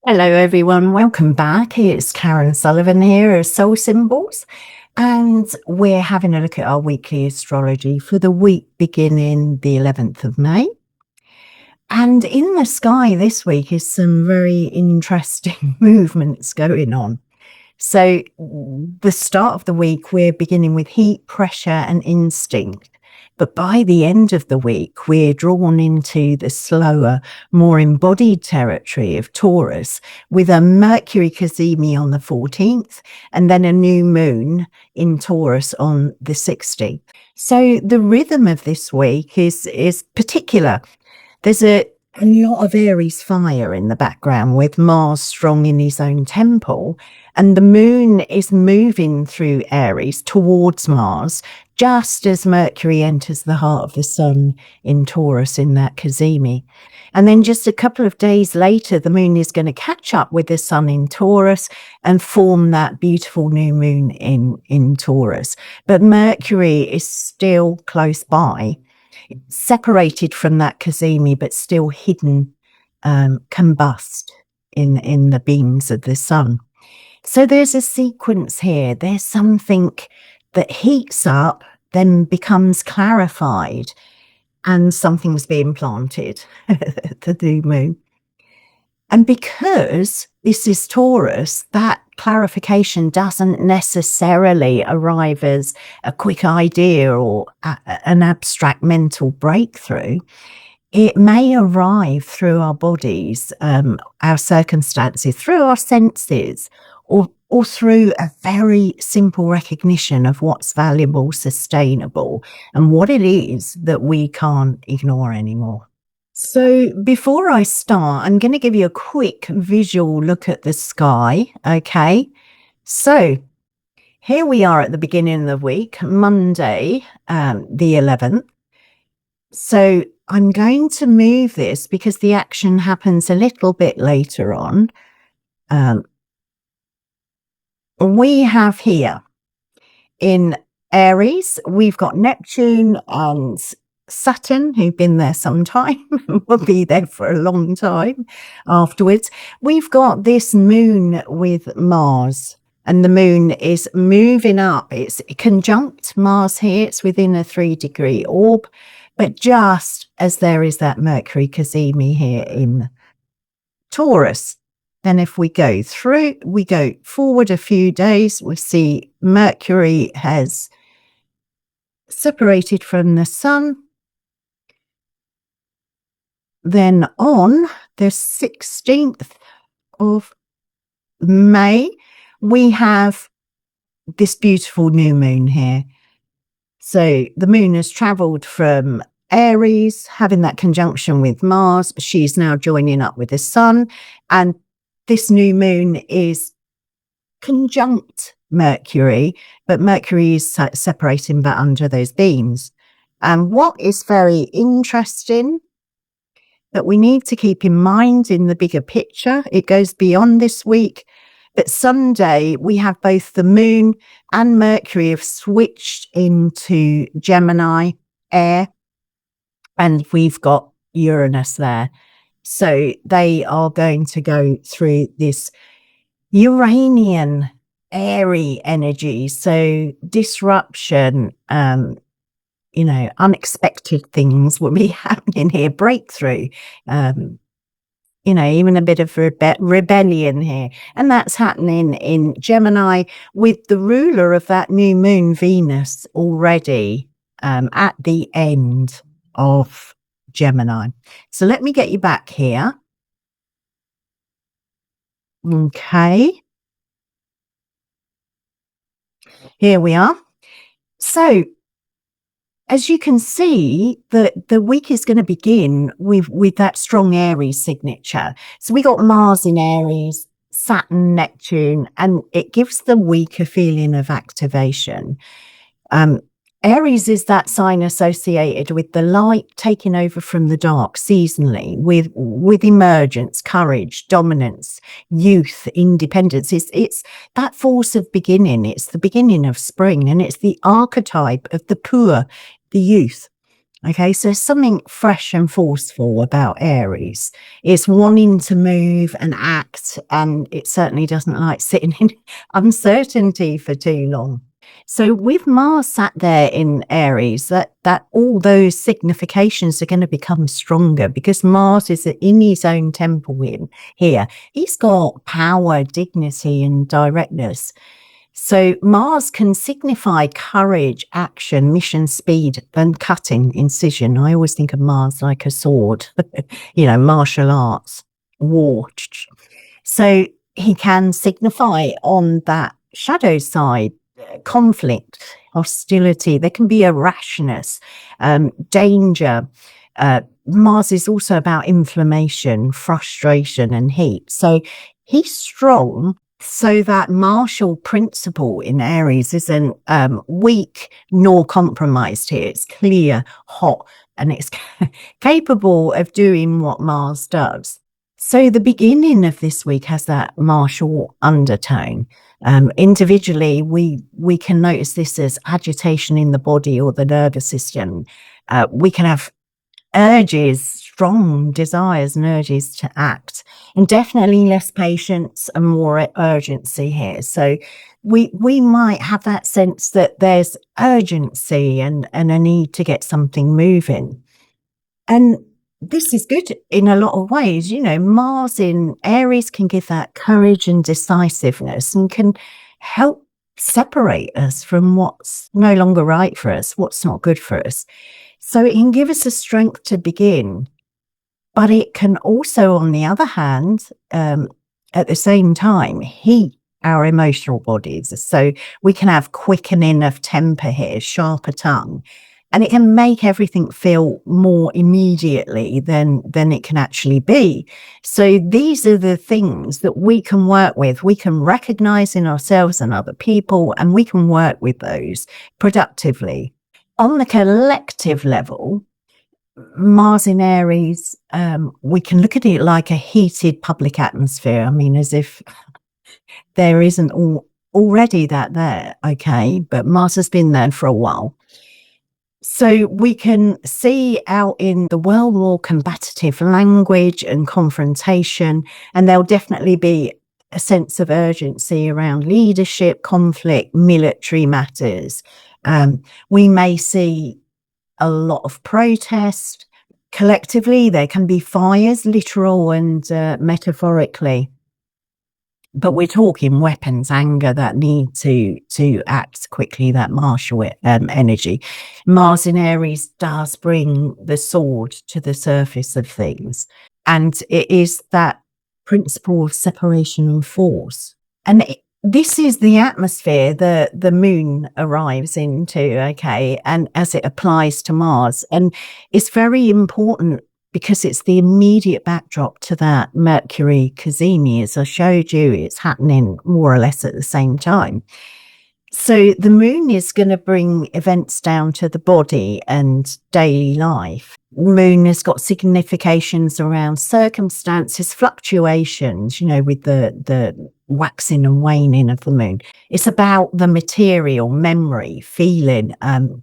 Hello everyone, welcome back. It's Karen Sullivan here of Soul Symbols, and we're having a look at our weekly astrology for the week beginning the 11th of May. And in the sky this week is some very interesting movements going on. So the start of the week, we're beginning with heat, pressure and instinct. But by the end of the week, we're drawn into the slower, more embodied territory of Taurus with a Mercury Cazimi on the 14th and then a new moon in Taurus on the 16th. So the rhythm of this week is particular. There's a lot of Aries fire in the background with Mars strong in his own temple, and the moon is moving through Aries towards Mars just as Mercury enters the heart of the sun in Taurus in that Cazimi. And then just a couple of days later, the moon is going to catch up with the sun in Taurus and form that beautiful new moon in Taurus. But Mercury is still close by, separated from that Cazimi, but still hidden, combust in the beams of the sun. So there's a sequence here. There's something that heats up, then becomes clarified, and something's being planted, the new moon. And because this is Taurus, that clarification doesn't necessarily arrive as a quick idea or an abstract mental breakthrough. It may arrive through our bodies, our circumstances, through our senses, or through a very simple recognition of what's valuable, sustainable, and what it is that we can't ignore anymore. So before I start, I'm going to give you a quick visual look at the sky, okay? So here we are at the beginning of the week, Monday, the 11th. So I'm going to move this because the action happens a little bit later on. We have here in Aries, we've got Neptune and Saturn, who've been there some time, will be there for a long time afterwards. We've got this moon with Mars, and the moon is moving up. It's conjunct Mars here. It's within a 3-degree orb, but just as there is that Mercury Cazimi here in Taurus. Then if we go forward a few days, we see Mercury has separated from the sun. Then on the 16th of May, we have this beautiful new moon here. So the moon has traveled from Aries, having that conjunction with Mars. She's now joining up with the sun, and this new moon is conjunct Mercury, but Mercury is separating but under those beams. And what is very interesting that we need to keep in mind in the bigger picture, it goes beyond this week, but Sunday we have both the moon and Mercury have switched into Gemini air, and we've got Uranus there. So they are going to go through this Uranian airy energy. So disruption, unexpected things will be happening here, breakthrough, even a bit of rebellion here. And that's happening in Gemini with the ruler of that new moon, Venus, already at the end of Gemini. So let me get you back here. Okay. Here we are. So as you can see, the week is going to begin with that strong Aries signature. So we got Mars in Aries, Saturn, Neptune, and it gives the week a feeling of activation. Aries is that sign associated with the light taking over from the dark seasonally, with emergence, courage, dominance, youth, independence. It's that force of beginning. It's the beginning of spring, and it's the archetype of the poor, the youth. Okay, so something fresh and forceful about Aries. It's wanting to move and act, and it certainly doesn't like sitting in uncertainty for too long. So with Mars sat there in Aries, that all those significations are going to become stronger because Mars is in his own temple here. He's got power, dignity, and directness. So Mars can signify courage, action, mission, speed, and cutting, incision. I always think of Mars like a sword, martial arts, war. So he can signify on that shadow side conflict, hostility. There can be a rashness, danger. Mars is also about inflammation, frustration, and heat. So he's strong. So that martial principle in Aries isn't weak nor compromised here. It's clear, hot, and it's capable of doing what Mars does. So the beginning of this week has that martial undertone. Individually, we can notice this as agitation in the body or the nervous system. We can have urges, strong desires and urges to act, and definitely less patience and more urgency here. So we might have that sense that there's urgency and a need to get something moving. And this is good in a lot of ways. Mars in Aries can give that courage and decisiveness and can help separate us from what's no longer right for us, what's not good for us. So it can give us a strength to begin, but it can also, on the other hand, at the same time, heat our emotional bodies. So we can have quickening of temper here, sharper tongue, and it can make everything feel more immediately than it can actually be. So these are the things that we can work with. We can recognize in ourselves and other people, and we can work with those productively. On the collective level, Mars in Aries, we can look at it like a heated public atmosphere. I mean, as if there isn't already that there, okay? But Mars has been there for a while. So we can see out in the world more combative language and confrontation, and there'll definitely be a sense of urgency around leadership, conflict, military matters. We may see a lot of protest. Collectively, there can be fires, literal and metaphorically. But we're talking weapons, anger that need to act quickly, that martial energy. Mars in Aries does bring the sword to the surface of things. And it is that principle of separation and force. And this is the atmosphere that the moon arrives into, okay, and as it applies to Mars. And it's very important because it's the immediate backdrop to that Mercury Cazimi. As I showed you, it's happening more or less at the same time. So the moon is going to bring events down to the body and daily life. Moon has got significations around circumstances, fluctuations, with the waxing and waning of the moon. It's about the material, memory, feeling,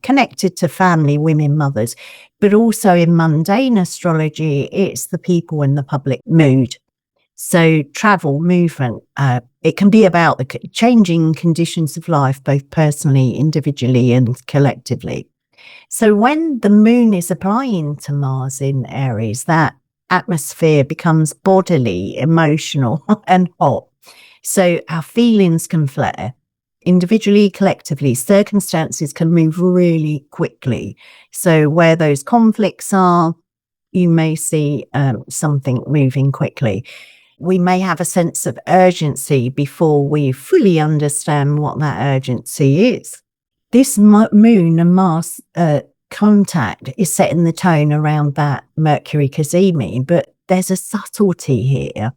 connected to family, women, mothers, but also in mundane astrology, it's the people and the public mood. So travel, movement, it can be about the changing conditions of life, both personally, individually, and collectively. So when the moon is applying to Mars in Aries, that atmosphere becomes bodily, emotional, and hot. So our feelings can flare. Individually, collectively, circumstances can move really quickly. So where those conflicts are, you may see something moving quickly. We may have a sense of urgency before we fully understand what that urgency is. This moon and Mars contact is setting the tone around that Mercury Cazimi, but there's a subtlety here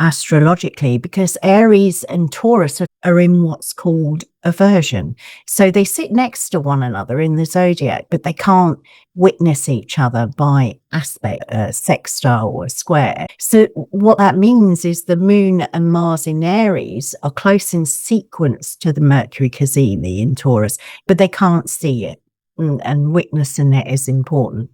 astrologically, because Aries and Taurus are in what's called aversion. So they sit next to one another in the zodiac, but they can't witness each other by aspect, sextile or square. So what that means is the moon and Mars in Aries are close in sequence to the Mercury Cazimi in Taurus, but they can't see it. and witnessing it is important.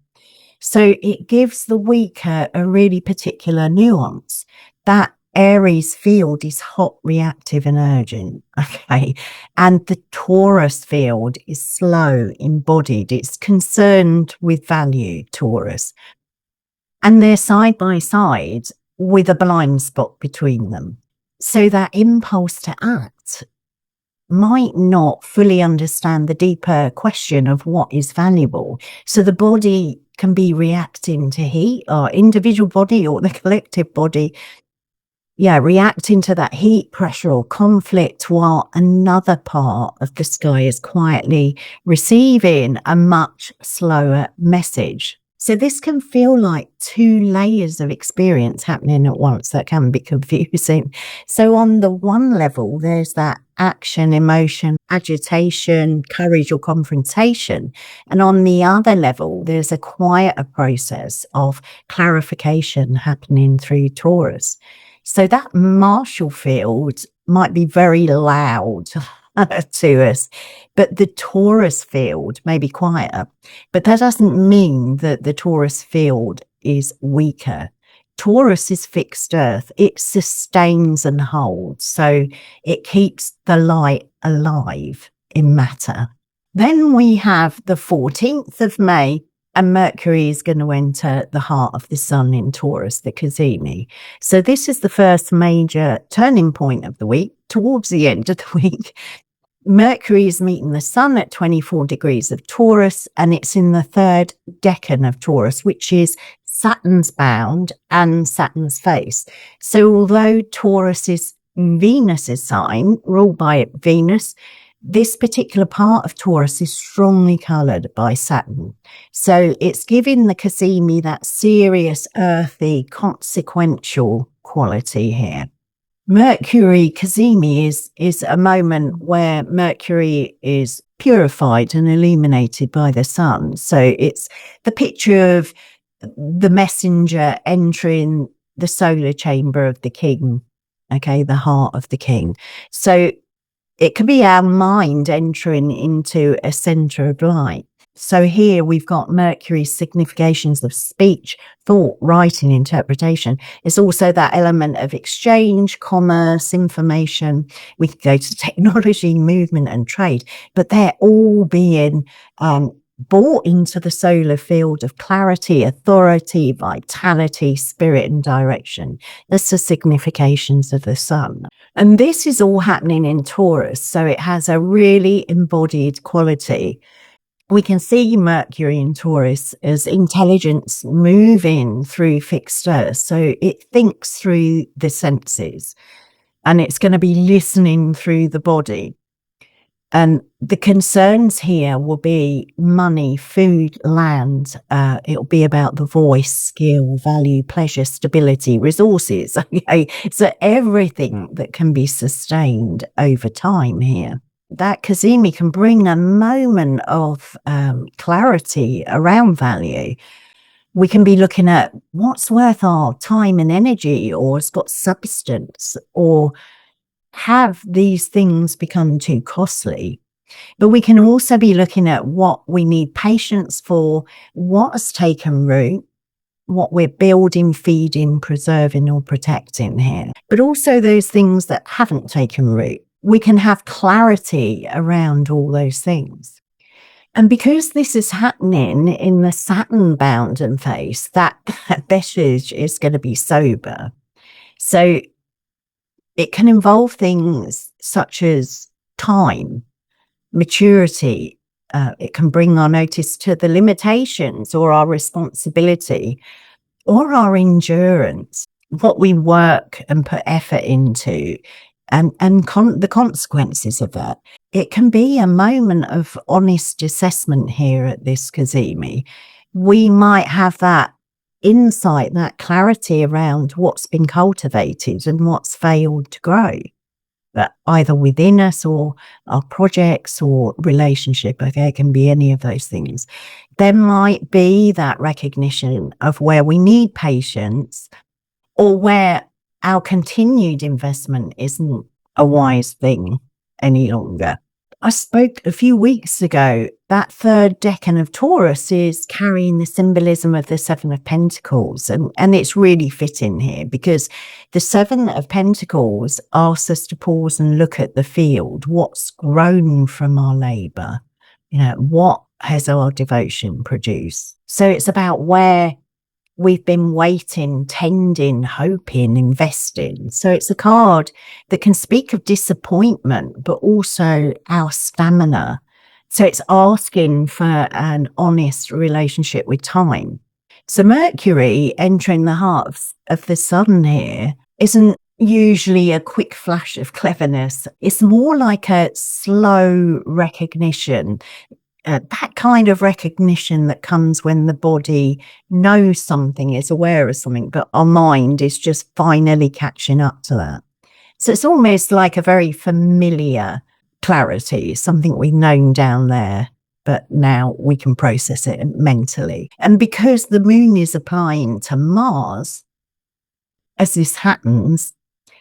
So it gives the week a really particular nuance. That Aries field is hot, reactive and urgent, okay? And the Taurus field is slow, embodied. It's concerned with value, Taurus. And they're side by side with a blind spot between them. So that impulse to act might not fully understand the deeper question of what is valuable. So the body can be reacting to heat, or individual body or the collective body, reacting to that heat, pressure or conflict, while another part of the sky is quietly receiving a much slower message. So this can feel like two layers of experience happening at once. That can be confusing. So on the one level, there's that action, emotion, agitation, courage or confrontation. And on the other level, there's a quieter process of clarification happening through Taurus. So that Marshall field might be very loud to us, but the Taurus field may be quieter. But that doesn't mean that the Taurus field is weaker. Taurus is fixed earth. It sustains and holds. So it keeps the light alive in matter. Then we have the 14th of May, and Mercury is going to enter the heart of the sun in Taurus, the Cazimi. So this is the first major turning point of the week. Towards the end of the week, Mercury is meeting the sun at 24 degrees of Taurus, and it's in the third decan of Taurus, which is Saturn's bound and Saturn's face. So although Taurus is Venus's sign, ruled by Venus, this particular part of Taurus is strongly coloured by Saturn. So it's giving the Cazimi that serious, earthy, consequential quality here. Mercury Cazimi is a moment where Mercury is purified and illuminated by the sun. So it's the picture of the messenger entering the solar chamber of the king, okay, the heart of the king. So it could be our mind entering into a centre of light. So here we've got Mercury's significations of speech, thought, writing, interpretation. It's also that element of exchange, commerce, information. We could go to technology, movement and trade, but they're all being brought into the solar field of clarity, authority, vitality, spirit and direction. That's the significations of the sun. And this is all happening in Taurus, so it has a really embodied quality. We can see Mercury in Taurus as intelligence moving through fixed earth. So it thinks through the senses and it's going to be listening through the body. And the concerns here will be money, food, land. It'll be about the voice, skill, value, pleasure, stability, resources. Okay, so everything that can be sustained over time here. That Cazimi can bring a moment of clarity around value. We can be looking at what's worth our time and energy, or it's got substance, or have these things become too costly? But we can also be looking at what we need patience for, what has taken root, what we're building, feeding, preserving or protecting here. But also those things that haven't taken root. We can have clarity around all those things. And because this is happening in the Saturn bound and face, that message is going to be sober. So it can involve things such as time, maturity. It can bring our notice to the limitations or our responsibility or our endurance, what we work and put effort into, and the consequences of that. It can be a moment of honest assessment here at this Cazimi. We might have that insight, that clarity around what's been cultivated and what's failed to grow, but either within us or our projects or relationship. Okay, it can be any of those things. There might be that recognition of where we need patience or where our continued investment isn't a wise thing any longer. I spoke a few weeks ago, that third decan of Taurus is carrying the symbolism of the Seven of Pentacles. And it's really fitting here because the Seven of Pentacles asks us to pause and look at the field, what's grown from our labour, what has our devotion produced. So it's about where we've been waiting, tending, hoping, investing. So it's a card that can speak of disappointment, but also our stamina. So it's asking for an honest relationship with time. So Mercury entering the heart of the sun here isn't usually a quick flash of cleverness. It's more like a slow recognition. That kind of recognition that comes when the body knows something, is aware of something, but our mind is just finally catching up to that. So it's almost like a very familiar clarity, something we've known down there, but now we can process it mentally. And because the moon is applying to Mars, as this happens,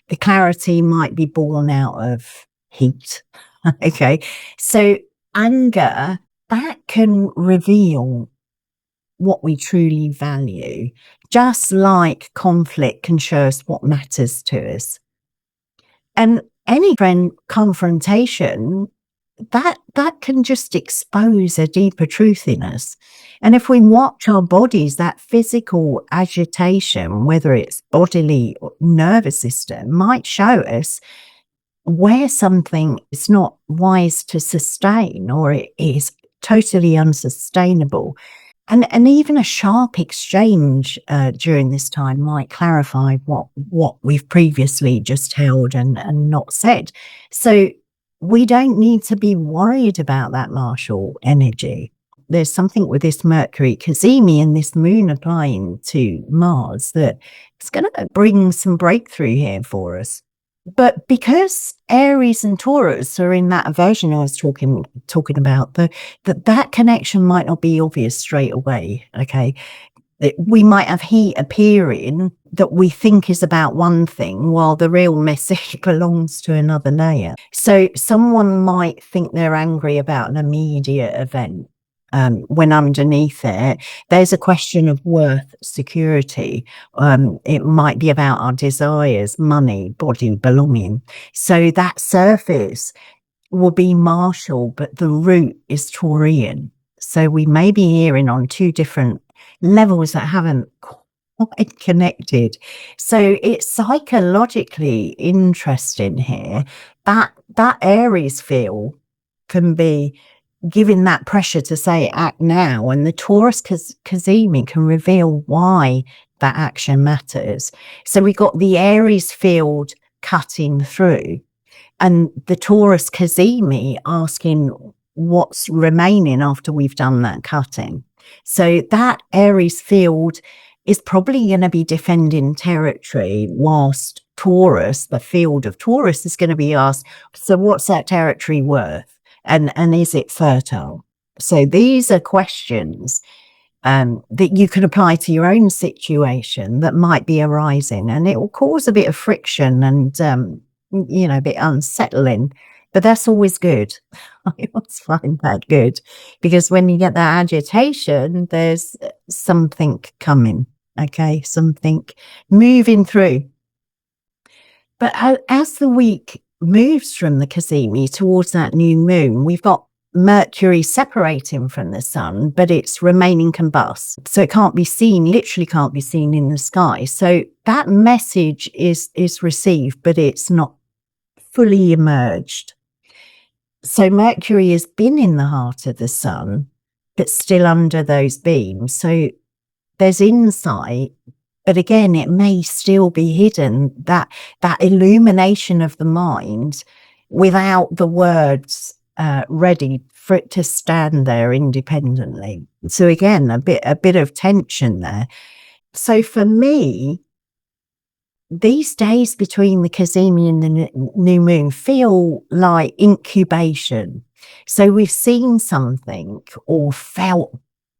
the clarity might be born out of heat. Okay, so anger, that can reveal what we truly value, just like conflict can show us what matters to us. And any confrontation, that can just expose a deeper truth in us. And if we watch our bodies, that physical agitation, whether it's bodily or nervous system, might show us where something is not wise to sustain, or it is totally unsustainable. And even a sharp exchange during this time might clarify what we've previously just held and not said. So we don't need to be worried about that martial energy. There's something with this Mercury Cazimi and this moon applying to Mars that it's going to bring some breakthrough here for us. But because Aries and Taurus are in that aversion I was talking about, that connection might not be obvious straight away, okay? We might have heat appearing that we think is about one thing, while the real message belongs to another layer. So someone might think they're angry about an immediate event, when underneath it, there's a question of worth, security. It might be about our desires, money, body, belonging. So that surface will be martial, but the root is Taurian. So we may be hearing on two different levels that haven't quite connected. So it's psychologically interesting here. That Aries feel can be giving that pressure to say act now, and the Taurus Cazimi can reveal why that action matters. So we got the Aries field cutting through, and the Taurus Cazimi asking what's remaining after we've done that cutting. So that Aries field is probably going to be defending territory, whilst Taurus, the field of Taurus, is going to be asked, so what's that territory worth? And is it fertile? So these are questions that you can apply to your own situation that might be arising, and it will cause a bit of friction and, a bit unsettling, but that's always good. I always find that good, because when you get that agitation, there's something coming, okay? Something moving through. But as the week moves from the Cazimi towards that new moon, we've got Mercury separating from the sun, but it's remaining combust. So it can't be seen, literally can't be seen in the sky. So that message is received, but it's not fully emerged. So Mercury has been in the heart of the sun, but still under those beams. So there's insight, but again, it may still be hidden, that illumination of the mind without the words ready for it to stand there independently. So again, a bit of tension there. So for me, these days between the Cazimi and the new moon feel like incubation. So we've seen something or felt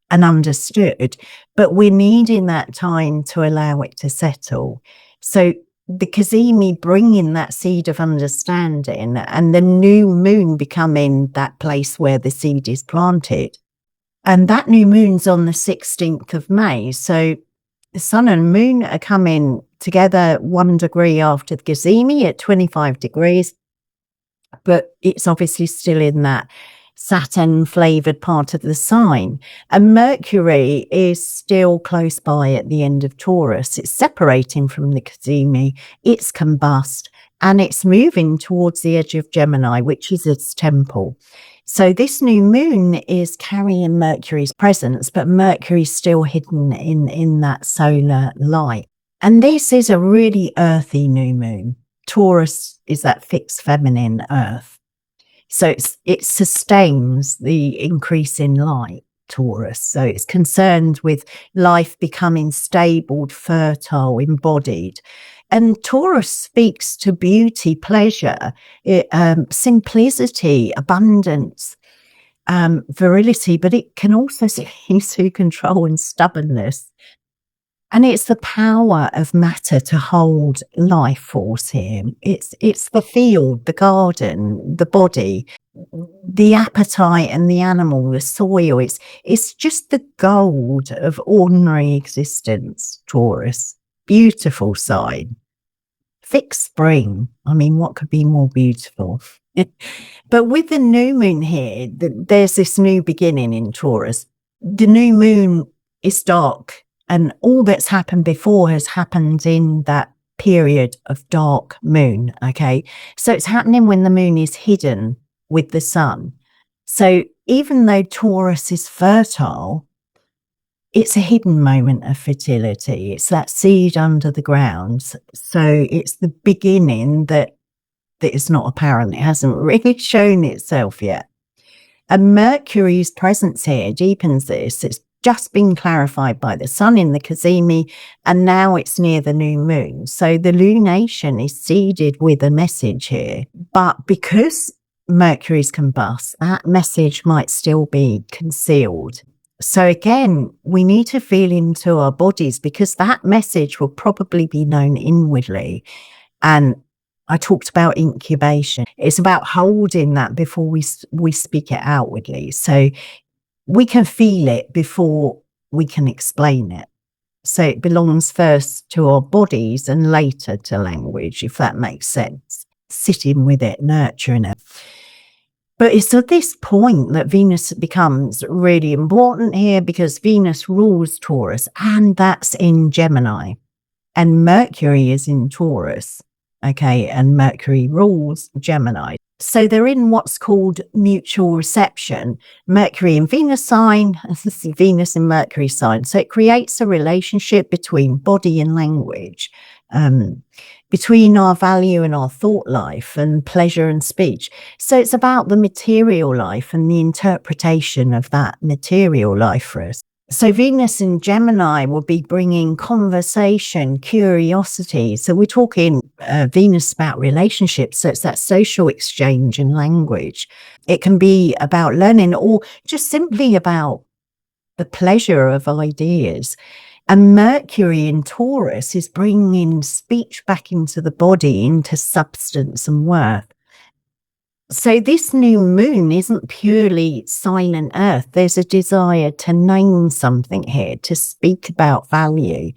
and understood, but we're needing that time to allow it to settle. So the Cazimi bringing that seed of understanding, and the new moon becoming that place where the seed is planted. And that new moon's on the 16th of May. So the sun and moon are coming together 1 degree after the Cazimi at 25 degrees. But it's obviously still in that Saturn flavored part of the sign. And Mercury is still close by at the end of Taurus. It's separating from the Cazimi, it's combust, and it's moving towards the edge of Gemini, which is its temple. So this new moon is carrying Mercury's presence, but Mercury's still hidden in that solar light. And this is a really earthy new moon. Taurus is that fixed feminine earth. So it sustains the increase in light, Taurus. So it's concerned with life becoming stable, fertile, embodied. And Taurus speaks to beauty, pleasure, simplicity, abundance, virility, but it can also speak to control and stubbornness. And it's the power of matter to hold life force here. It's the field, the garden, the body, the appetite and the animal, the soil. It's just the gold of ordinary existence, Taurus. Beautiful sign. Fixed spring. I mean, what could be more beautiful? But with the new moon here, there's this new beginning in Taurus. The new moon is dark. And all that's happened before has happened in that period of dark moon, okay? So it's happening when the moon is hidden with the sun. So even though Taurus is fertile, it's a hidden moment of fertility. It's that seed under the ground. So it's the beginning that is not apparent. It hasn't really shown itself yet. And Mercury's presence here deepens this. It's just been clarified by the sun in the Cazimi, and now it's near the new moon. So the lunation is seeded with a message here. But because Mercury's combust, that message might still be concealed. So again, we need to feel into our bodies, because that message will probably be known inwardly. And I talked about incubation. It's about holding that before we speak it outwardly. So we can feel it before we can explain it. So it belongs first to our bodies and later to language, if that makes sense. Sitting with it, nurturing it. But it's at this point that Venus becomes really important here, because Venus rules Taurus, and that's in Gemini. And Mercury is in Taurus, okay? And Mercury rules Gemini. So they're in what's called mutual reception. Mercury in Venus sign, Venus in Mercury sign. So it creates a relationship between body and language, between our value and our thought life, and pleasure and speech. So it's about the material life and the interpretation of that material life for us. So Venus in Gemini will be bringing conversation, curiosity. So we're talking Venus about relationships. So it's that social exchange and language. It can be about learning, or just simply about the pleasure of ideas. And Mercury in Taurus is bringing speech back into the body, into substance and worth. So this new moon isn't purely silent earth. There's a desire to name something here, to speak about value,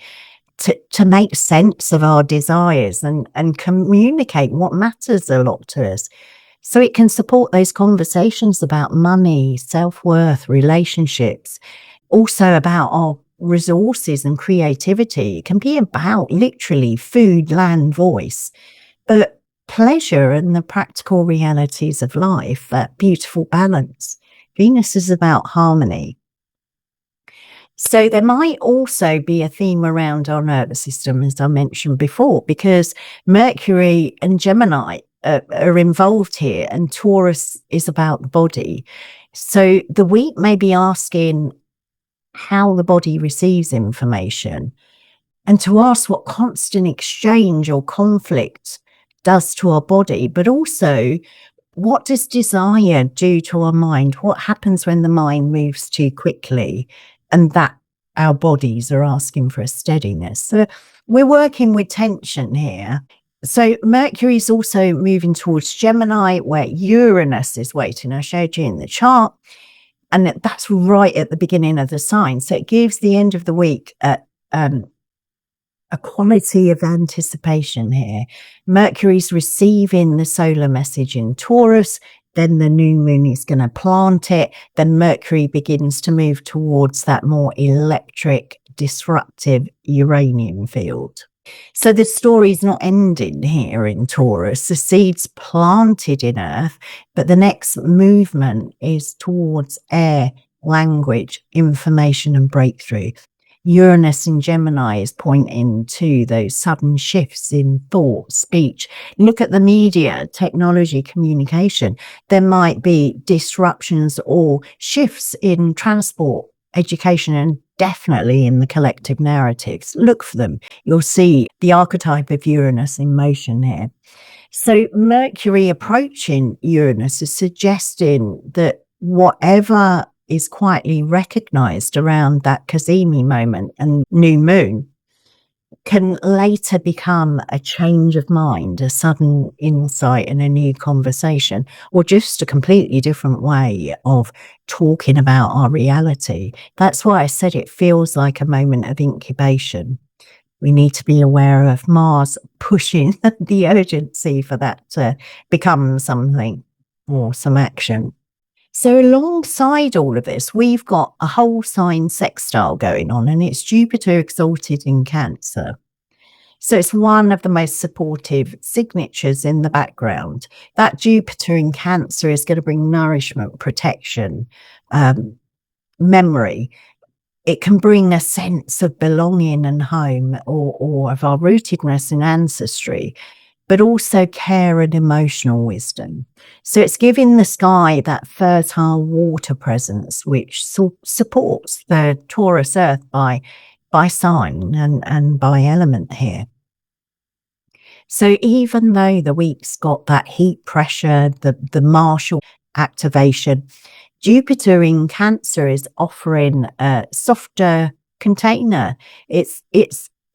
to make sense of our desires and communicate what matters a lot to us. So it can support those conversations about money, self-worth, relationships, also about our resources and creativity. It can be about literally food, land, voice, but pleasure and the practical realities of life, that beautiful balance. Venus is about harmony. So there might also be a theme around our nervous system, as I mentioned before, because Mercury and Gemini are involved here, and Taurus is about the body. So the week may be asking how the body receives information, and to ask what constant exchange or conflict does to our body, but also what does desire do to our mind? What happens when the mind moves too quickly? And that our bodies are asking for a steadiness. So we're working with tension here. So Mercury is also moving towards Gemini, where Uranus is waiting. I showed you in the chart. And that's right at the beginning of the sign. So it gives the end of the week a quality of anticipation here. Mercury's receiving the solar message in Taurus. Then the new moon is going to plant it. Then Mercury begins to move towards that more electric, disruptive Uranian field. So the story's not ending here in Taurus. The seed's planted in Earth, but the next movement is towards air, language, information, and breakthrough. Uranus in Gemini is pointing to those sudden shifts in thought, speech. Look at the media, technology, communication. There might be disruptions or shifts in transport, education, and definitely in the collective narratives. Look for them. You'll see the archetype of Uranus in motion here. So Mercury approaching Uranus is suggesting that whatever is quietly recognized around that Cazimi moment and new moon can later become a change of mind, a sudden insight and a new conversation, or just a completely different way of talking about our reality. That's why I said it feels like a moment of incubation. We need to be aware of Mars pushing the urgency for that to become something or some action. So alongside all of this, we've got a whole sign sextile going on, and it's Jupiter exalted in Cancer. So it's one of the most supportive signatures in the background. That Jupiter in Cancer is going to bring nourishment, protection, memory. It can bring a sense of belonging and home, or of our rootedness in ancestry, but also care and emotional wisdom. So it's giving the sky that fertile water presence, which supports the Taurus Earth by sign and by element here. So even though the week's got that heat pressure, the martial activation, Jupiter in Cancer is offering a softer container. It's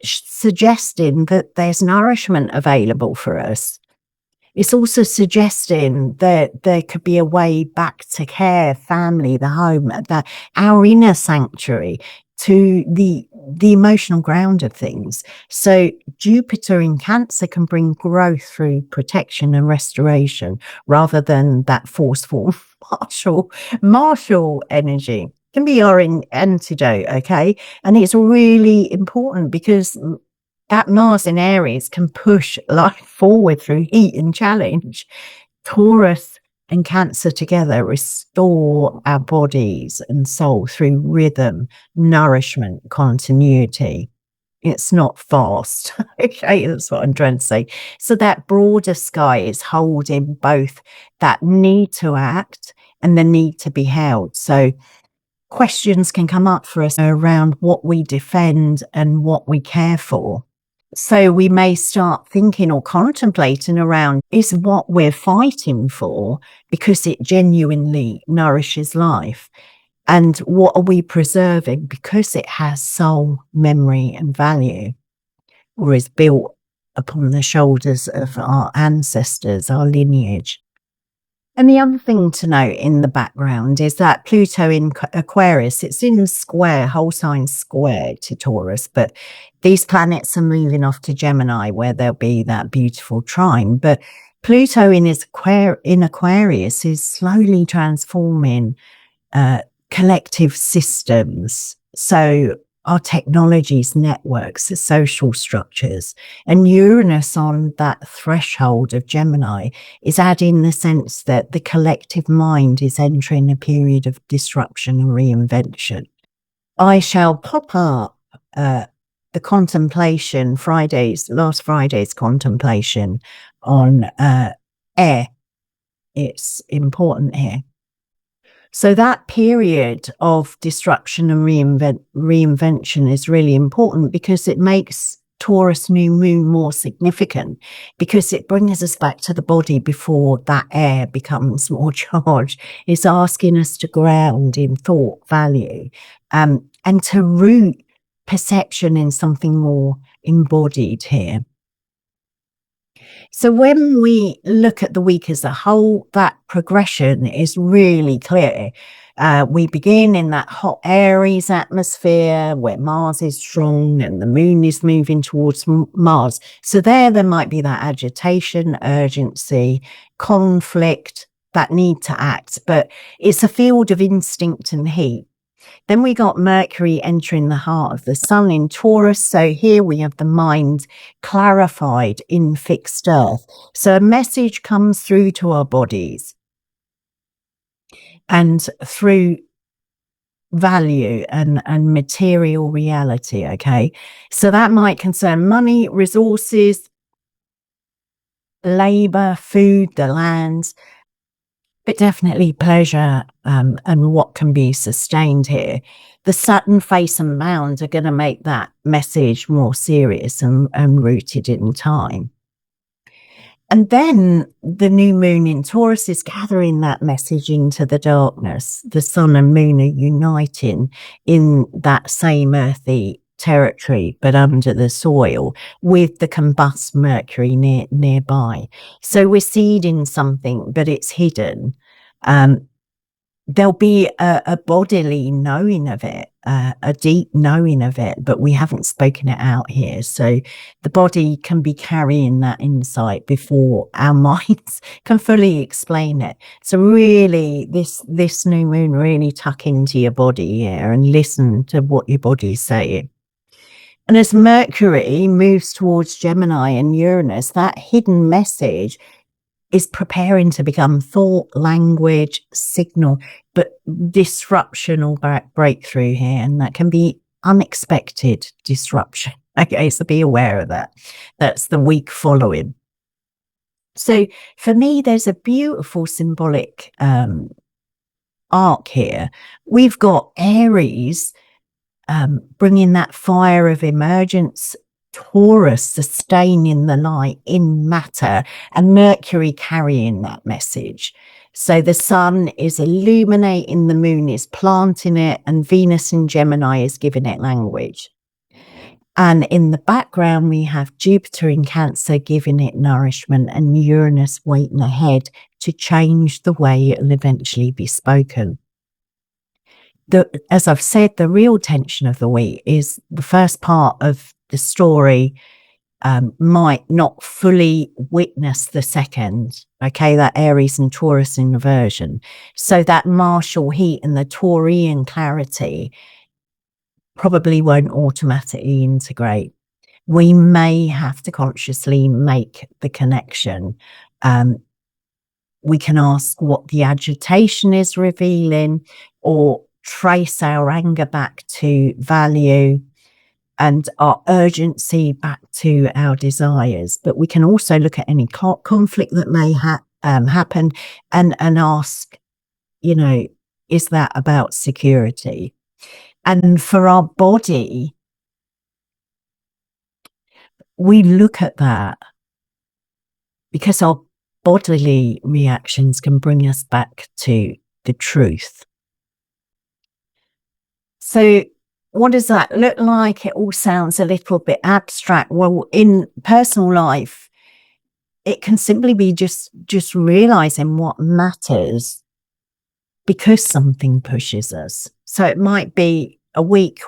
suggesting that there's nourishment available for us. It's also suggesting that there could be a way back to care, family, the home, our inner sanctuary, to the emotional ground of things. So Jupiter in Cancer can bring growth through protection and restoration rather than that forceful martial energy. Can be our antidote, okay? And it's really important because that Mars in Aries can push life forward through heat and challenge. Taurus and Cancer together restore our bodies and soul through rhythm, nourishment, continuity. It's not fast. Okay, that's what I'm trying to say. So that broader sky is holding both that need to act and the need to be held. So questions can come up for us around what we defend and what we care for. So we may start thinking or contemplating around, is what we're fighting for because it genuinely nourishes life? And what are we preserving because it has soul, memory, and value, or is built upon the shoulders of our ancestors, our lineage? And the other thing to note in the background is that Pluto in Aquarius, it's in square, whole sign square to Taurus, but these planets are moving off to Gemini where there'll be that beautiful trine. But Pluto in Aquarius is slowly transforming collective systems. So our technologies, networks, the social structures, and Uranus on that threshold of Gemini is adding the sense that the collective mind is entering a period of disruption and reinvention. I shall pop up the contemplation last Friday's contemplation on air. It's important here. So that period of disruption and reinvention is really important because it makes Taurus New Moon more significant, because it brings us back to the body before that air becomes more charged. It's asking us to ground in thought, value, and to root perception in something more embodied here. So when we look at the week as a whole, that progression is really clear. We begin in that hot Aries atmosphere where Mars is strong and the moon is moving towards Mars. So there might be that agitation, urgency, conflict, that need to act, but it's a field of instinct and heat. Then we got Mercury entering the heart of the sun in Taurus. So here we have the mind clarified in fixed earth. So a message comes through to our bodies and through value and material reality. Okay. So that might concern money, resources, labor, food, the lands, but definitely pleasure and what can be sustained here. The Saturn face and mound are going to make that message more serious and rooted in time. And then the new moon in Taurus is gathering that message into the darkness. The sun and moon are uniting in that same earthy territory, but under the soil, with the combust Mercury nearby. So we're seeding something, but it's hidden. There'll be a bodily knowing of it, a deep knowing of it, but we haven't spoken it out here. So the body can be carrying that insight before our minds can fully explain it. So really, this new moon, really tuck into your body here and listen to what your body's saying. And as Mercury moves towards Gemini and Uranus, that hidden message is preparing to become thought, language, signal, but disruption or breakthrough here. And that can be unexpected disruption. Okay, so be aware of that. That's the week following. So for me, there's a beautiful symbolic arc here. We've got Aries bringing that fire of emergence, Taurus sustaining the light in matter, and Mercury carrying that message. So the sun is illuminating, the moon is planting it, and Venus in Gemini is giving it language. And in the background, we have Jupiter in Cancer giving it nourishment and Uranus waiting ahead to change the way it'll eventually be spoken. As I've said, the real tension of the week is the first part of the story might not fully witness the second. Okay, that Aries and Taurus inversion. So that martial heat and the Taurian clarity probably won't automatically integrate. We may have to consciously make the connection. We can ask what the agitation is revealing, or trace our anger back to value and our urgency back to our desires. But we can also look at any conflict that may happen and ask, is that about security? And for our body, we look at that because our bodily reactions can bring us back to the truth. So what does that look like? It all sounds a little bit abstract. Well, in personal life, it can simply be just realizing what matters because something pushes us. So it might be a week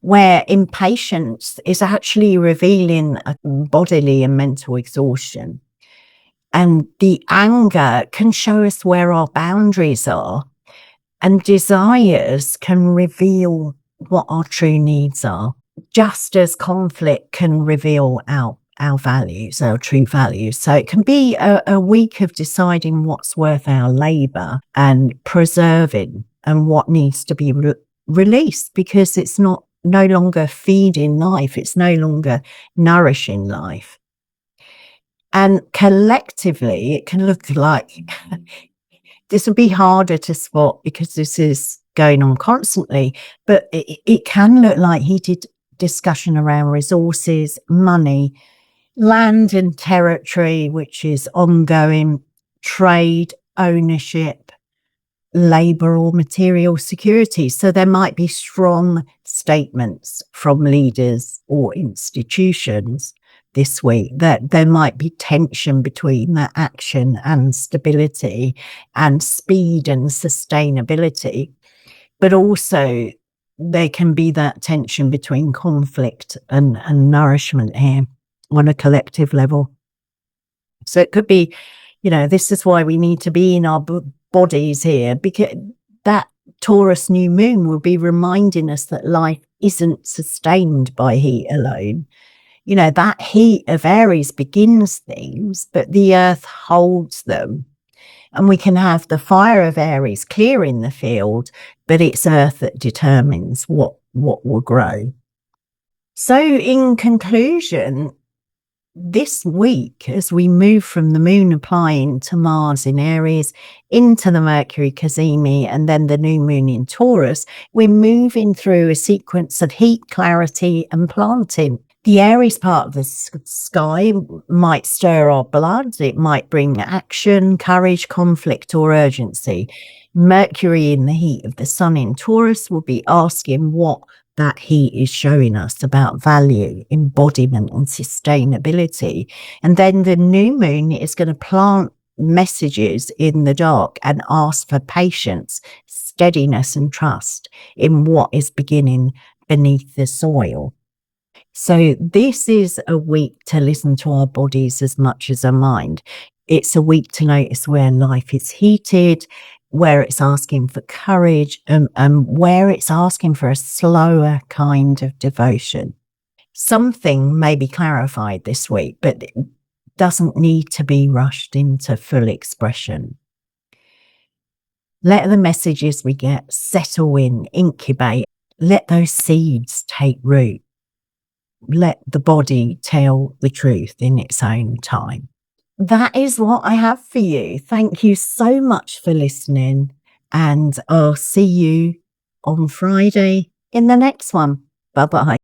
where impatience is actually revealing a bodily and mental exhaustion. And the anger can show us where our boundaries are. And desires can reveal what our true needs are, just as conflict can reveal our values, our true values. So it can be a week of deciding what's worth our labor and preserving and what needs to be released, because it's no longer feeding life. It's no longer nourishing life. And collectively, it can look like this will be harder to spot because this is going on constantly, but it can look like heated discussion around resources, money, land and territory, which is ongoing, trade, ownership, labour or material security. So there might be strong statements from leaders or institutions this week that there might be tension between that action and stability and speed and sustainability. But also there can be that tension between conflict and nourishment here on a collective level. So it could be, this is why we need to be in our bodies here, because that Taurus New Moon will be reminding us that life isn't sustained by heat alone. That heat of Aries begins things, but the earth holds them. And we can have the fire of Aries clearing the field, but it's earth that determines what will grow. So in conclusion, this week, as we move from the moon applying to Mars in Aries into the Mercury Cazimi and then the new moon in Taurus, we're moving through a sequence of heat, clarity and planting. The Aries part of the sky might stir our blood. It might bring action, courage, conflict or urgency. Mercury in the heat of the sun in Taurus will be asking what that heat is showing us about value, embodiment and sustainability. And then the new moon is going to plant messages in the dark and ask for patience, steadiness and trust in what is beginning beneath the soil. So this is a week to listen to our bodies as much as our mind. It's a week to notice where life is heated, where it's asking for courage, and where it's asking for a slower kind of devotion. Something may be clarified this week, but it doesn't need to be rushed into full expression. Let the messages we get settle in, incubate. Let those seeds take root. Let the body tell the truth in its own time. That is what I have for you. Thank you so much for listening, and I'll see you on Friday in the next one. Bye-bye.